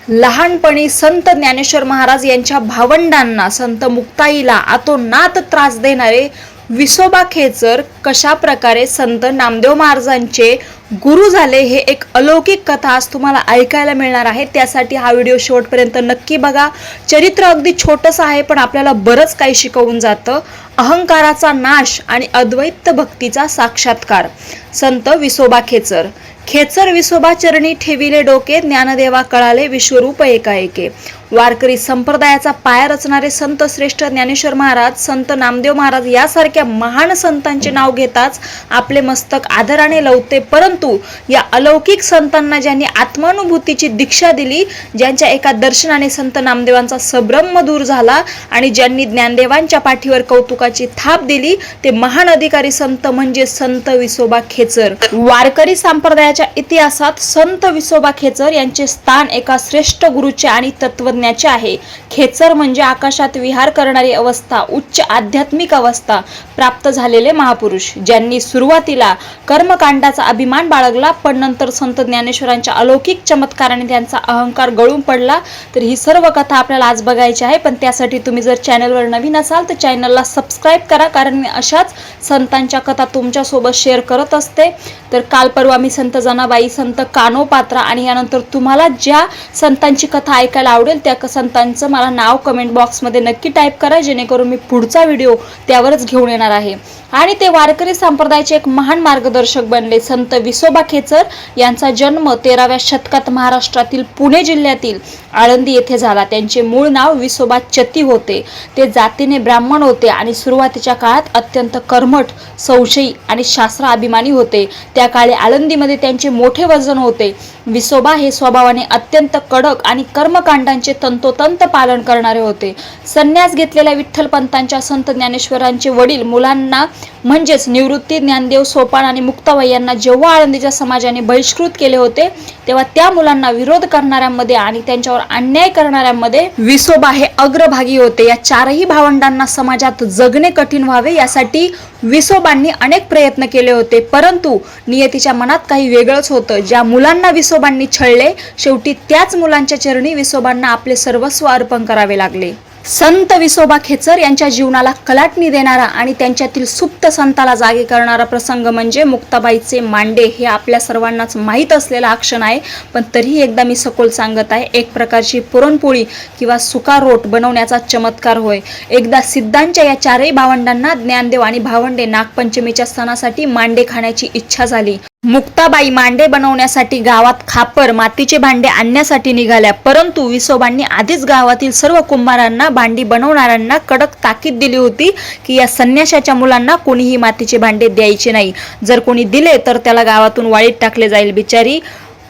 लहानपणी संत ज्ञानेश्वर महाराज यांच्या भावंडांना संत मुक्ताईला अतोनात त्रास देणारे विसोबा खेचर कशा प्रकारे संत नामदेव महाराजांचे गुरु झाले हे एक अलौकिक कथा आज तुम्हाला ऐकायला मिळणार आहे। त्यासाठी हा व्हिडिओ शेवटपर्यंत नक्की बघा। चरित्र अगदी छोटंसं आहे पण आपल्याला बरंच काही शिकवून जातं। अहंकाराचा नाश आणि अद्वैत भक्तीचा साक्षात्कार। संत विसोबा खेचर। खेचर विसोबा चरणी ठेविले डोके, ज्ञानदेवा कळाले विश्वरूप एकाएके। वारकरी संप्रदायाचा पाया रचणारे संत श्रेष्ठ ज्ञानेश्वर महाराज, संत नामदेव महाराज यासारख्या महान संतांचे नाव घेताच आपले मस्तक आदराने लवते। परंतु या अलौकिक संतांना ज्यांनी आत्मानुभूतीची दीक्षा दिली, ज्यांच्या एका दर्शनाने संत नामदेवांचा संभ्रम दूर झाला आणि ज्यांनी ज्ञानदेवांच्या पाठीवर कौतुकाची थाप दिली, ते महान अधिकारी संत म्हणजे संत विसोबा खेचर। वारकरी संप्रदायाच्या इतिहासात संत विसोबा खेचर यांचे स्थान एका श्रेष्ठ गुरुचे आणि तत्वज्ञाचे आहे। खेचर म्हणजे आकाशात विहार करणारी अवस्था, उच्च आध्यात्मिक अवस्था प्राप्त झालेले महापुरुष, ज्यांनी सुरुवातीला कर्मकांडाचा अभिमान बाळगला पण नंतर संत ज्ञानेश्वरांच्या अलौकिक चमत्काराने त्यांचा अहंकार गळून पडला। तर ही सर्व कथा आपल्याला आज बघायची आहे, पण त्यासाठी तुम्ही जर चॅनलवर नवीन असाल तर चॅनलला सबस्क्राईब करा, कारण मी अशाच संतांच्या कथा तुमच्या सोबत शेअर करत असते। तर काल परवा मी संत जनाबाई, संत कानोपात्रा आणि यानंतर तुम्हाला ज्या संतांची कथा ऐकायला आवडेल त्या संतांचं मला नाव कमेंट बॉक्समध्ये नक्की टाईप करा, जेणेकरून मी पुढचा व्हिडिओ त्यावरच घेऊन येणार आहे। आणि ते वारकरी संप्रदायाचे एक महान मार्गदर्शक बनले। संत विसोबा खेचर यांचा जन्म 13व्या शतकात महाराष्ट्रातील पुणे जिल्ह्यातील आळंदी येथे झाला। त्यांचे मूळ नाव विसोबा चती होते। ते जातीने ब्राह्मण होते आणि सुरुवातीच्या काळात अत्यंत कर्मठ, संशयी आणि शास्त्राभिमानी होते। त्या काळी आळंदीमध्ये त्यांचे मोठे वजन होते। विसोबा हे स्वभावाने अत्यंत कडक आणि कर्मकांडांचे तंतोतंत पालन करणारे होते। संन्यास घेतलेल्या विठ्ठलपंतांच्या संत ज्ञानेश्वरांचे वडील मुलांना म्हणजेच निवृत्ती, ज्ञानदेव, सोपान आणि मुक्ताबाई यांना जेव्हा आळंदीच्या समाजाने बहिष्कृत केले होते, तेव्हा त्या मुलांना विरोध करणाऱ्यांमध्ये आणि त्यांच्यावर अन्याय करणाऱ्यांमध्ये विसोबा हे अग्रभागी होते। या चारही भावंडांना समाजात जगणे कठीण व्हावे यासाठी विसोबांनी अनेक प्रयत्न केले होते, परंतु नियतीच्या मनात काही वेगळंच होतं। ज्या मुलांना विसोबांनी छळले, शेवटी त्याच मुलांच्या चरणी विसोबांना आपले सर्वस्व अर्पण करावे लागले। संत विसोबा खेचर यांच्या जीवनाला कलाटणी देणारा आणि त्यांच्यातील सुप्त संताला जागे करणारा प्रसंग म्हणजे मुक्ताबाईचे मांडे। हे आपल्या सर्वांनाच माहीत असलेला हा क्षण आहे, पण तरीही एकदा मी सखोल सांगत आहे। एक प्रकारची पुरणपोळी किंवा सुकारोट बनवण्याचा चमत्कार होय। एकदा सिद्धांच्या या चारही भावंडांना ज्ञानदेव आणि भावंडे नागपंचमीच्या सणासाठी मांडे खाण्याची इच्छा झाली। मुक्ताबाई मांडे बनवण्यासाठी गावात खापर, मातीचे भांडे आणण्यासाठी निघाल्या, परंतु विसोबांनी आधीच गावातील सर्व कुंभारांना, भांडी बनवणाऱ्यांना कडक ताकीद दिली होती की या संन्याशाच्या मुलांना कोणीही मातीचे भांडे द्यायचे नाही। जर कोणी दिले तर त्याला गावातून वाळीत टाकले जाईल। बिचारी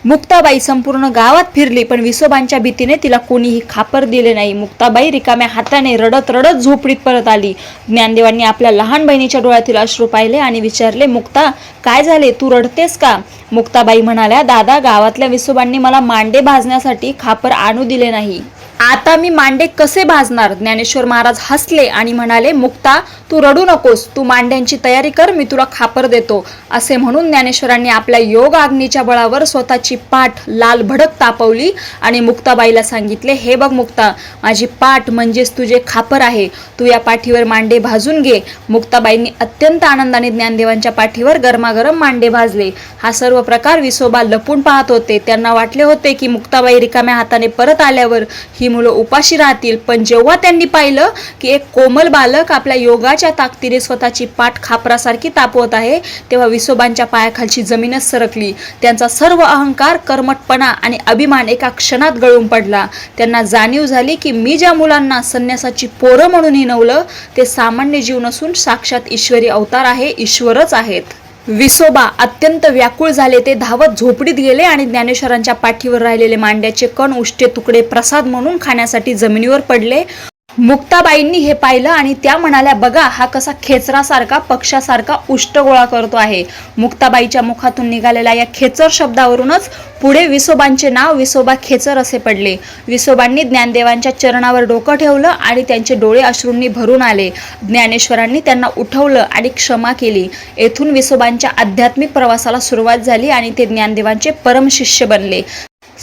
मुक्ताबाई संपूर्ण गावात फिरली पण विसोबांच्या भीतीने तिला कोणीही खापर दिले नाही। मुक्ताबाई रिकाम्या हाताने रडत रडत झोपडीत परत आली। ज्ञानदेवांनी आपल्या लहान बहिणीच्या डोळ्यातील अश्रू पाहिले आणि विचारले, मुक्ता काय झाले, तू रडतेस का? मुक्ताबाई म्हणाल्या, दादा, गावातल्या विसोबांनी मला मांडे भाजण्यासाठी खापर आणू दिले नाही। आता मी मांडे कसे भाजणार? ज्ञानेश्वर महाराज हसले आणि म्हणाले, मुक्ता, तू रडू नकोस, तू मांड्यांची तयारी कर, मी तुला खापर देतो। असे म्हणून ज्ञानेश्वरांनी आपल्या योग अग्नीच्या बळावर स्वतःची पाठ लाल भडक तापवली आणि मुक्ताबाईला सांगितले, हे बघ मुक्ता, माझी पाठ म्हणजेच तुझे खापर आहे, तू या पाठीवर मांडे भाजून घे। मुक्ताबाईंनी अत्यंत आनंदाने ज्ञानदेवांच्या पाठीवर गरमागरम मांडे भाजले। हा सर्व प्रकार विसोबा लपून पाहत होते। त्यांना वाटले होते की मुक्ताबाई रिकाम्या हाताने परत आल्यावर ही मुलं उपाशी राहतील, पण जेव्हा त्यांनी पाहिलं की एक कोमल बालक आपल्या योगाच्या ताकदीने स्वतःची पाठ खापरासारखी तापवत आहे, तेव्हा विसोबांच्या पायाखालची जमीनच सरकली। त्यांचा सर्व अहंकार, कर्मठपणा आणि अभिमान एका क्षणात गळून पडला। त्यांना जाणीव झाली की मी ज्या मुलांना संन्यासाची पोरं म्हणून हिणवलं, ते सामान्य जीव नसून साक्षात ईश्वरी अवतार आहे, ईश्वरच आहेत। विसोबा अत्यंत व्याकुळ झाले। ते धावत झोपडीत गेले आणि ज्ञानेश्वरांच्या पाठीवर राहिलेले मांड्याचे कण, उष्टे तुकडे प्रसाद म्हणून खाण्यासाठी जमिनीवर पडले। मुक्ताबाईंनी हे पाहिलं आणि त्या म्हणाल्या, बघा, हा कसा खेचरासारखा, पक्षासारखा उष्ट गोळा करतो आहे। मुक्ताबाईच्या मुखातून निघालेल्या या खेचर शब्दावरूनच पुढे विसोबांचे नाव विसोबा खेचर असे पडले। विसोबांनी ज्ञानदेवांच्या चरणावर डोकं ठेवलं आणि त्यांचे डोळे अश्रूंनी भरून आले। ज्ञानेश्वरांनी त्यांना उठवलं आणि क्षमा केली। येथून विसोबांच्या आध्यात्मिक प्रवासाला सुरुवात झाली आणि ते ज्ञानदेवांचे परमशिष्य बनले।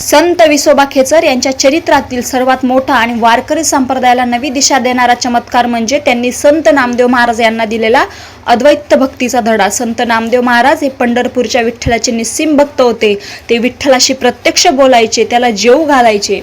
संत विसोबा खेचर यांच्या चरित्रातील सर्वात मोठा आणि वारकरी संप्रदायाला नवी दिशा देणारा चमत्कार म्हणजे त्यांनी संत नामदेव महाराज यांना दिलेला अद्वैत भक्तीचा धडा. संत नामदेव महाराज हे पंढरपूरच्या विठ्ठलाचे निस्सीम भक्त होते. ते विठ्ठलाशी प्रत्यक्ष बोलायचे, त्याला जेवू घालायचे.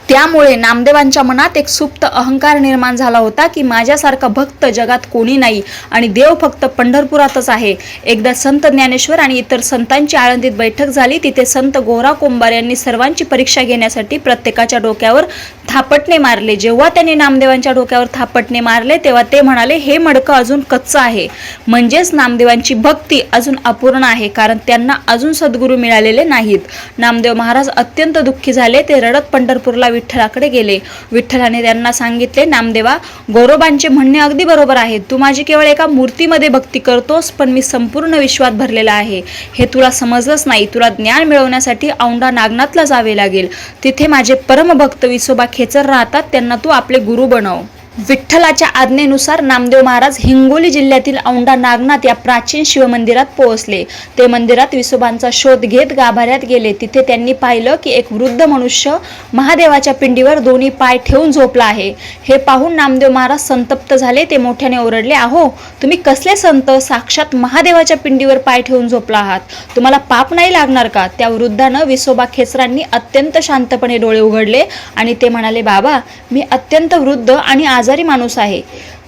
त्यामुळे नामदेवांच्या मनात एक सुप्त अहंकार निर्माण झाला होता की माझ्यासारखा भक्त जगात कोणी नाही आणि देव फक्त पंढरपुरातच आहे. एकदा संत ज्ञानेश्वर आणि इतर संतांची आळंदीत बैठक झाली. तिथे संत गोरा कुंभार यांनी सर्वांची परीक्षा घेण्यासाठी प्रत्येकाच्या डोक्यावर थापटणे मारले. जेव्हा त्यांनी नामदेवांच्या डोक्यावर थापटणे मारले तेव्हा ते म्हणाले, हे मडकं अजून कच्चं आहे. म्हणजेच नामदेवांची भक्ती अजून अपूर्ण आहे, कारण त्यांना अजून सद्गुरू मिळालेले नाहीत. नामदेव महाराज अत्यंत दुःखी झाले. ते रडत पंढरपूरला विठ्ठलाकडे गेले. विठ्ठलाने त्यांना सांगितले, नामदेवा, गोरोबांचे म्हणणे अगदी बरोबर आहे. तू माझी केवळ एका मूर्तीमध्ये भक्ती करतोस, पण मी संपूर्ण विश्वात भरलेला आहे. हे तुला समजलंच नाही. तुला ज्ञान मिळवण्यासाठी औंढा नागनाथला जावे लागेल. तिथे माझे परमभक्त विसोबा खेचर राहतात. त्यांना तू आपले गुरु बनव. विठ्ठलाच्या आज्ञेनुसार नामदेव महाराज हिंगोली जिल्ह्यातील औंढा नागनाथ या प्राचीन शिवमंदिरात पोहोचले. ते मंदिरात विसोबांचा शोध घेत गाभाऱ्यात गेले. तिथे त्यांनी पाहिलं की एक वृद्ध मनुष्य महादेवाच्या पिंडीवर दोन्ही पाय ठेवून झोपला आहे. हे पाहून नामदेव महाराज संतप्त झाले. ते मोठ्याने ओरडले, अहो, तुम्ही कसले संत? साक्षात महादेवाच्या पिंडीवर पाय ठेवून झोपला आहात. तुम्हाला पाप नाही लागणार का? त्या वृद्धानं विसोबा खेचरांनी अत्यंत शांतपणे डोळे उघडले आणि ते म्हणाले, बाबा, मी अत्यंत वृद्ध आणि आजारी माणूस आहे.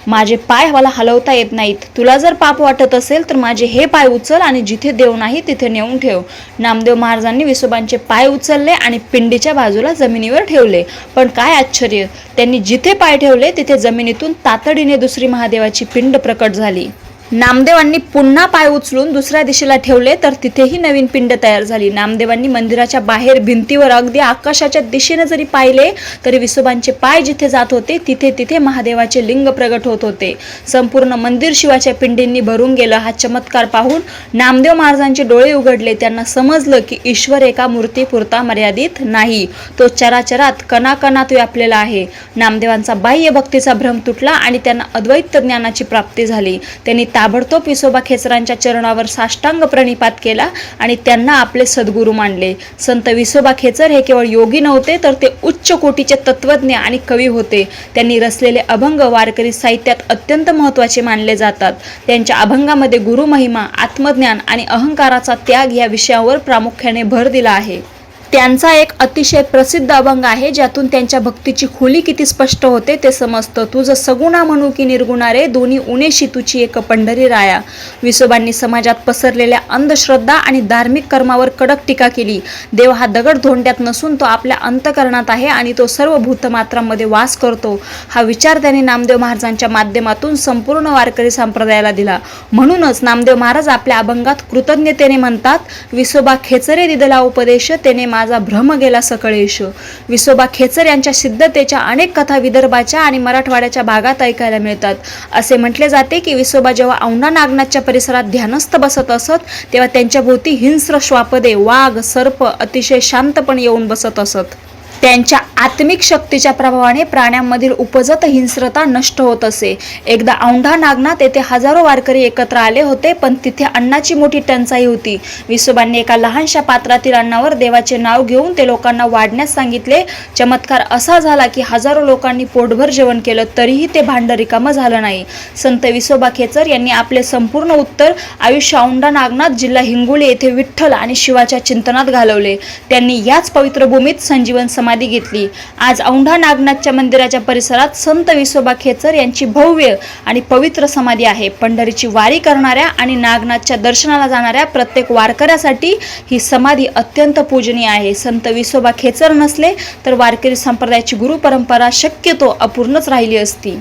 माझे पाय मला हलवता येत नाहीत. तुला जर पाप वाटत असेल तर माझे हे पाय उचल आणि जिथे देव नाही तिथे नेऊन ठेव. नामदेव महाराजांनी विसोबांचे पाय उचलले आणि पिंडीच्या बाजूला जमिनीवर ठेवले. पण काय आश्चर्य, त्यांनी जिथे पाय ठेवले तिथे जमिनीतून तातडीने दुसरी महादेवाची पिंड प्रकट झाली. नामदेवांनी पुन्हा पाय उचलून दुसऱ्या दिशेला ठेवले तर तिथेही नवीन पिंड तयार झाली. नामदेवांनी मंदिराच्या बाहेर भिंतीवर अगदी आकाशाच्या दिशेने जरी पाहिले तरी विसोबांचे पाय जिथे जात होते तिथे तिथे महादेवाचे लिंग प्रगट होत होते. संपूर्ण मंदिर शिवाच्या पिंडींनी भरून गेलं. हा चमत्कार पाहून नामदेव महाराजांचे डोळे उघडले. त्यांना समजलं की ईश्वर एका मूर्तीपुरता मर्यादित नाही, तो चराचरात कणाकणात व्यापलेला आहे. नामदेवांचा बाह्य भक्तीचा भ्रम तुटला आणि त्यांना अद्वैत ज्ञानाची प्राप्ती झाली. त्यांनी ताबडतोब विसोबा खेचरांच्या चरणावर साष्टांग प्रणिपात केला आणि त्यांना आपले सद्गुरू मानले. संत विसोबा खेचर हे केवळ योगी नव्हते तर ते उच्च कोटीचे तत्वज्ञ आणि कवी होते. त्यांनी रचलेले अभंग वारकरी साहित्यात अत्यंत महत्त्वाचे मानले जातात. त्यांच्या अभंगामध्ये गुरुमहिमा, आत्मज्ञान आणि अहंकाराचा त्याग या विषयावर प्रामुख्याने भर दिला आहे. त्यांचा एक अतिशय प्रसिद्ध अभंग आहे ज्यातून त्यांच्या भक्तीची खोली किती स्पष्ट होते ते समजतं. तुझं सगुणा म्हणू की निर्गुणा रे, दोन्ही उनेशी तुझी एक पंढरी राया. विसोबांनी समाजात पसरलेल्या अंधश्रद्धा आणि धार्मिक कर्मावर कडक टीका केली. देव हा दगड धोंड्यात नसून तो आपल्या अंतःकरणात आहे आणि तो सर्व भूतमात्रांमध्ये वास करतो. हा विचार त्यांनी नामदेव महाराजांच्या माध्यमातून संपूर्ण वारकरी संप्रदायाला दिला. म्हणूनच नामदेव महाराज आपल्या अभंगात कृतज्ञतेने म्हणतात, विसोबा खेचरे दिदला उपदेश, त्याने माझा भ्रम गेला सकळेश. विसोबा खेचर यांच्या सिद्धतेच्या अनेक कथा विदर्भाच्या आणि मराठवाड्याच्या भागात ऐकायला मिळतात. असे म्हटले जाते की विसोबा जेव्हा औंढा नागनाथच्या परिसरात ध्यानस्थ बसत असत तेव्हा त्यांच्या भोवती हिंस्र श्वापदे, वाघ, सर्प अतिशय शांतपणे येऊन बसत असत. त्यांच्या आत्मिक शक्तीच्या प्रभावाने प्राण्यांमधील उपजत हिंस्रता नष्ट होत असे. एकदा औंढा नागनाथ येथे हजारो वारकरी एकत्र आले होते, पण तिथे अन्नाची मोठी टंचाई होती. विसोबांनी एका लहानशा पात्रातील अन्नावर देवाचे नाव घेऊन ते लोकांना वाढण्यास सांगितले. चमत्कार असा झाला की हजारो लोकांनी पोटभर जेवण केलं तरीही ते भांड रिकामं झालं नाही. संत विसोबा खेचर यांनी आपले संपूर्ण उत्तर आयुष्य औंढा नागनाथ जिल्हा हिंगोली येथे विठ्ठल आणि शिवाच्या चिंतनात घालवले. त्यांनी याच पवित्र भूमीत संजीवन समाधी घेतली. आज औंढा नागनाथच्या मंदिराच्या परिसरात संत विसोबा खेचर यांची भव्य आणि पवित्र समाधी आहे. पंढरीची वारी करणाऱ्या आणि नागनाथच्या दर्शनाला जाणाऱ्या प्रत्येक वारकऱ्यासाठी ही समाधी अत्यंत पूजनीय आहे. संत विसोबा खेचर नसले तर वारकरी संप्रदायाची गुरु परंपरा शक्यतो अपूर्णच राहिली असती.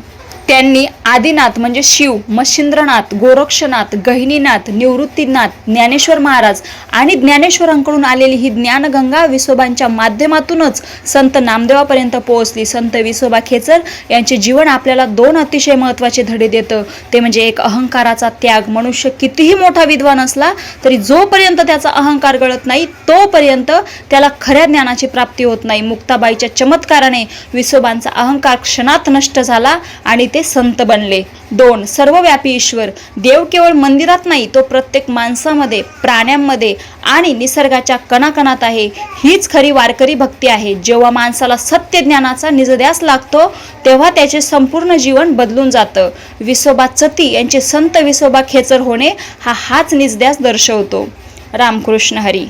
त्यांनी आदिनाथ म्हणजे शिव, मच्छिंद्रनाथ, गोरक्षनाथ, गहिनीनाथ, निवृत्तीनाथ, ज्ञानेश्वर महाराज आणि ज्ञानेश्वरांकडून आलेली ही ज्ञानगंगा विसोबांच्या माध्यमातूनच संत नामदेवापर्यंत पोहोचली. संत विसोबा खेचर यांचे जीवन आपल्याला दोन अतिशय महत्त्वाचे धडे देतं. ते म्हणजे एक, अहंकाराचा त्याग. मनुष्य कितीही मोठा विद्वान असला तरी जोपर्यंत त्याचा अहंकार गळत नाही तोपर्यंत त्याला खऱ्या ज्ञानाची प्राप्ती होत नाही. मुक्ताबाईच्या चमत्काराने विसोबांचा अहंकार क्षणात नष्ट झाला आणि ते संत बनले. 2. सर्वव्यापी ईश्वर. देव केवळ मंदिरात नाही, तो प्रत्येक माणसामध्ये, प्राण्यांमध्ये आणि निसर्गाच्या कणाकणात आहे. हीच खरी वारकरी भक्ती आहे. जेव्हा माणसाला सत्य ज्ञानाचा निजध्यास लागतो तेव्हा त्याचे संपूर्ण जीवन बदलून जातं. विसोबा चती यांचे संत विसोबा खेचर होणे हाच निजध्यास दर्शवतो. रामकृष्ण हरी.